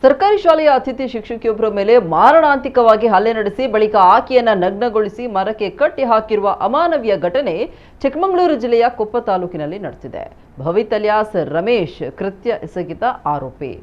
ಸರ್ಕಾರಿ ಶಾಲೆಯ ಅತಿಥಿ ಶಿಕ್ಷಕಿಯೊಬ್ಬರ ಮೇಲೆ ಮಾರಣಾಂತಿಕವಾಗಿ ಹಲ್ಲೆ ನಡೆಸಿ ಬಳಿಕ ಆಕೆಯನ್ನ ನಗ್ನಗೊಳಿಸಿ ಮರಕ್ಕೆ ಕಟ್ಟಿ ಹಾಕಿರುವ ಅಮಾನವೀಯ ಘಟನೆ ಚಿಕ್ಕಮಗಳೂರು ಜಿಲ್ಲೆಯ ಕೊಪ್ಪ ತಾಲೂಕಿನಲ್ಲಿ ನಡೆದಿದೆ. ಭವಿತ್ ಅಲಿಯಾಸ್ ರಮೇಶ್ ಕೃತ್ಯ ಎಸಗಿದ ಆರೋಪಿ.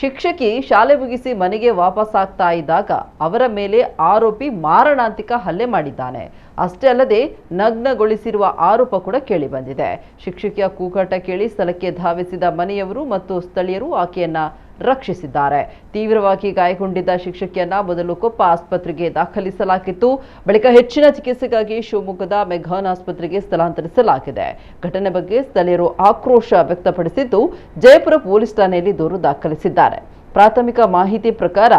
ಶಿಕ್ಷಕಿ ಶಾಲೆ ಮುಗಿಸಿ ಮನೆಗೆ ವಾಪಸ್ ಆಗ್ತಾ ಇದ್ದಾಗ ಅವರ ಮೇಲೆ ಆರೋಪಿ ಮಾರಣಾಂತಿಕ ಹಲ್ಲೆ ಮಾಡಿದ್ದಾನೆ. ಅಷ್ಟೇ ಅಲ್ಲದೆ ನಗ್ನಗೊಳಿಸಿರುವ ಆರೋಪ ಕೂಡ ಕೇಳಿ ಬಂದಿದೆ. ಶಿಕ್ಷಕಿಯ ಕೂಗಾಟ ಕೇಳಿ ಸ್ಥಳಕ್ಕೆ ಧಾವಿಸಿದ ಮನೆಯವರು ಮತ್ತು ಸ್ಥಳೀಯರು ಆಕೆಯನ್ನ ರಕ್ಷಿಸಿದ್ದಾರೆ. ತೀವ್ರವಾಗಿ ಗಾಯಗೊಂಡಿದ್ದ ಶಿಕ್ಷಕಿಯನ್ನ ಮೊದಲು ಕೊಪ್ಪ ಆಸ್ಪತ್ರೆಗೆ ದಾಖಲಿಸಲಾಗಿತ್ತು. ಬಳಿಕ ಹೆಚ್ಚಿನ ಚಿಕಿತ್ಸೆಗಾಗಿ ಶಿವಮೊಗ್ಗದ ಮೆಘಾನ್ ಆಸ್ಪತ್ರೆಗೆ ಸ್ಥಳಾಂತರಿಸಲಾಗಿದೆ. ಘಟನೆ ಬಗ್ಗೆ ಸ್ಥಳೀಯರು ಆಕ್ರೋಶ ವ್ಯಕ್ತಪಡಿಸಿದ್ದು ಜಯಪುರ ಪೊಲೀಸ್ ಠಾಣೆಯಲ್ಲಿ ದೂರು ದಾಖಲಿಸಿದ್ದಾರೆ. ಪ್ರಾಥಮಿಕ ಮಾಹಿತಿ ಪ್ರಕಾರ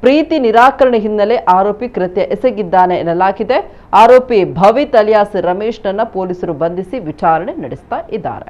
ಪ್ರೀತಿ ನಿರಾಕರಣೆ ಹಿನ್ನೆಲೆ ಆರೋಪಿ ಕೃತ್ಯ ಎಸಗಿದ್ದಾನೆ ಎನ್ನಲಾಗಿದೆ. ಆರೋಪಿ ಭವಿತ್ ಅಲಿಯಾಸ್ ರಮೇಶ್ನನ್ನ ಪೊಲೀಸರು ಬಂಧಿಸಿ ವಿಚಾರಣೆ ನಡೆಸ್ತಾ ಇದ್ದಾರೆ.